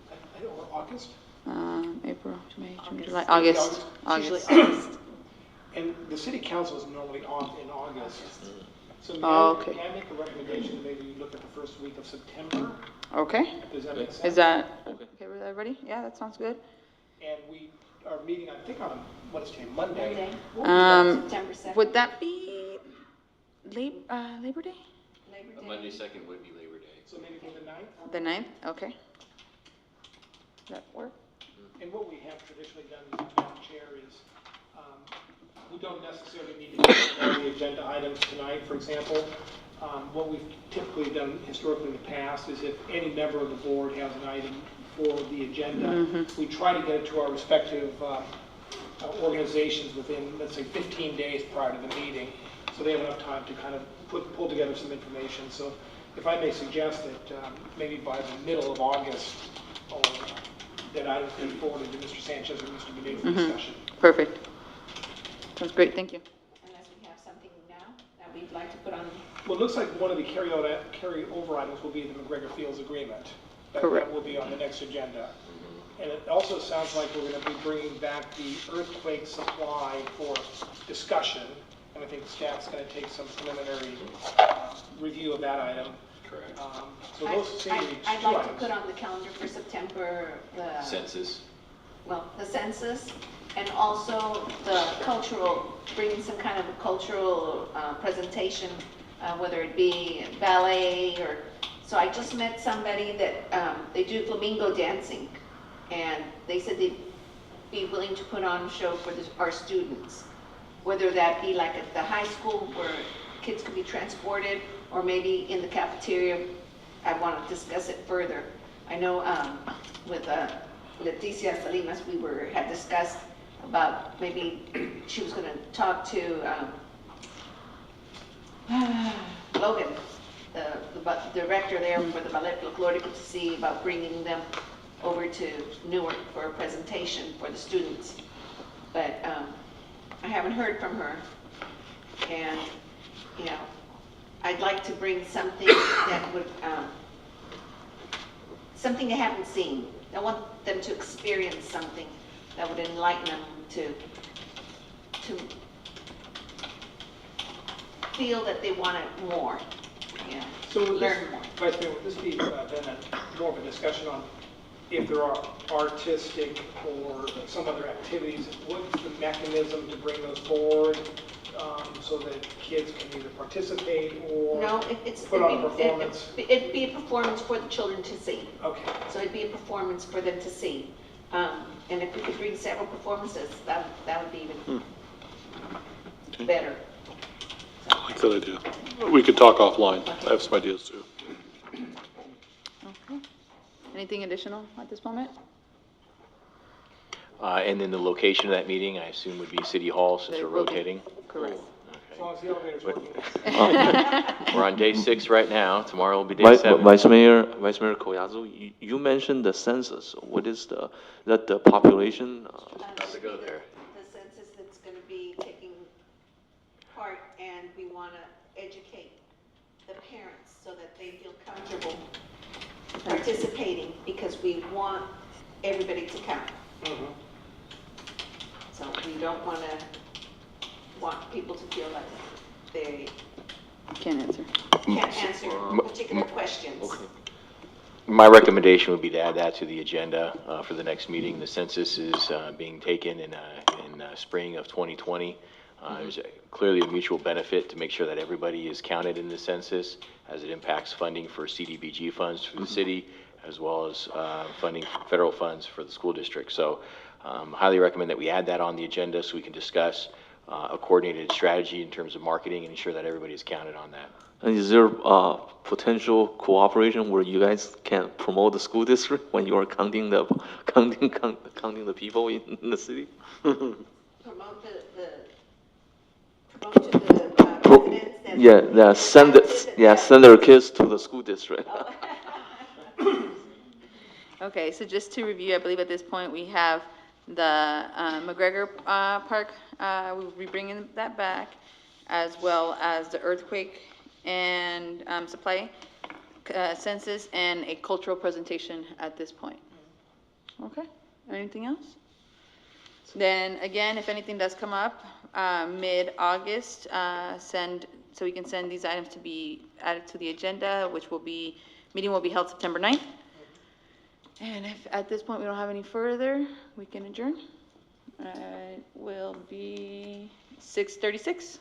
[SPEAKER 6] I don't know, August?
[SPEAKER 12] April, May, June,
[SPEAKER 5] August.
[SPEAKER 12] July, August.
[SPEAKER 5] It's usually August.
[SPEAKER 6] And the city council is normally off in August. So
[SPEAKER 12] Okay.
[SPEAKER 6] may I make a recommendation, maybe you look at the first week of September?
[SPEAKER 12] Okay,
[SPEAKER 6] Does that make sense?
[SPEAKER 12] is that,
[SPEAKER 9] Okay.
[SPEAKER 12] okay with everybody? Yeah, that sounds good.
[SPEAKER 6] And we are meeting, I think, on, what is today, Monday?
[SPEAKER 5] Monday. September 2nd.
[SPEAKER 12] Would that be Labor Day?
[SPEAKER 5] Labor Day.
[SPEAKER 8] Monday 2nd would be Labor Day.
[SPEAKER 6] So maybe for the 9th?
[SPEAKER 12] The 9th, okay. Does that work?
[SPEAKER 6] And what we have traditionally done, Madam Chair, is we don't necessarily need to get all the agenda items tonight, for example. What we've typically done historically in the past is if any member of the board has an item for the agenda, we try to get it to our respective organizations within, let's say, 15 days prior to the meeting, so they have enough time to kind of pull together some information. So if I may suggest that maybe by the middle of August, or that I would be forwarded to Mr. Sanchez or Mr. Benoon for discussion.
[SPEAKER 12] Perfect. Sounds great, thank you.
[SPEAKER 5] Unless we have something now that we'd like to put on.
[SPEAKER 6] Well, it looks like one of the carryover items will be the McGregor Fields agreement.
[SPEAKER 12] Correct.
[SPEAKER 6] That will be on the next agenda. And it also sounds like we're going to be bringing back the earthquake supply for discussion. And I think staff's going to take some preliminary review of that item.
[SPEAKER 8] Correct.
[SPEAKER 6] So those seem to be
[SPEAKER 5] I'd
[SPEAKER 6] two
[SPEAKER 5] like to
[SPEAKER 6] items.
[SPEAKER 5] put on the calendar for September,
[SPEAKER 8] Census.
[SPEAKER 5] the census, and also the cultural, bringing some kind of a cultural presentation, whether it be ballet or, so I just met somebody that, they do flamingo dancing, and they said they'd be willing to put on a show for our students, whether that be like at the high school where kids could be transported, or maybe in the cafeteria. I want to discuss it further. I know with Leticia Salinas, we had discussed about maybe she was going to talk to Logan, the director there for the Ballet Folklorico, to see about bringing them over to Newark for a presentation for the students. But I haven't heard from her, and you know, I'd like to bring something that would, something they haven't seen. I want them to experience something that would enlighten them to feel that they want it more, you know,
[SPEAKER 6] So would this,
[SPEAKER 5] learn more.
[SPEAKER 6] Vice Mayor, would this be then more of a discussion on if there are artistic or some other activities, what's the mechanism to bring those forward so that kids can either participate or
[SPEAKER 5] No,
[SPEAKER 6] put on a performance?
[SPEAKER 5] It'd be a performance for the children to see.
[SPEAKER 6] Okay.
[SPEAKER 5] So it'd be a performance for them to see. And if we could bring several performances, that would be even better.
[SPEAKER 2] I like that idea. We could talk offline. I have some ideas too.
[SPEAKER 12] Okay. Anything additional at this moment?
[SPEAKER 8] And then the location of that meeting, I assume would be City Hall since we're rotating.
[SPEAKER 12] Correct.
[SPEAKER 6] As long as the elevator's working.
[SPEAKER 8] We're on day 6 right now. Tomorrow will be day
[SPEAKER 9] Vice
[SPEAKER 8] 7.
[SPEAKER 9] Mayor Koyazu, you mentioned the census. What is the population?
[SPEAKER 8] Not to go there.
[SPEAKER 5] The census that's going to be taking part, and we want to educate the parents so that they feel comfortable participating, because we want everybody to come. So we don't want people to feel like they
[SPEAKER 12] Can't answer.
[SPEAKER 5] can't answer particular questions.
[SPEAKER 8] My recommendation would be to add that to the agenda for the next meeting. The census is being taken in spring of 2020. There's clearly a mutual benefit to make sure that everybody is counted in the census, as it impacts funding for CDBG funds for the city, as well as funding federal funds for the school district. So highly recommend that we add that on the agenda so we can discuss a coordinated strategy in terms of marketing and ensure that everybody is counted on that.
[SPEAKER 9] And is there potential cooperation where you guys can promote the school district when you are counting the counting the people in the city?
[SPEAKER 5] Promote promote to the residents that.
[SPEAKER 9] Send their kids to the school district.
[SPEAKER 12] Okay, so just to review, I believe at this point we have the McGregor Park, we'll be bringing that back, as well as the earthquake and supply census and a cultural presentation at this point. Okay, anything else? Then again, if anything does come up, mid-August, so we can send these items to be added to the agenda, which will be, meeting will be held September 9th. And if at this point we don't have any further, we can adjourn. It will be 6:36.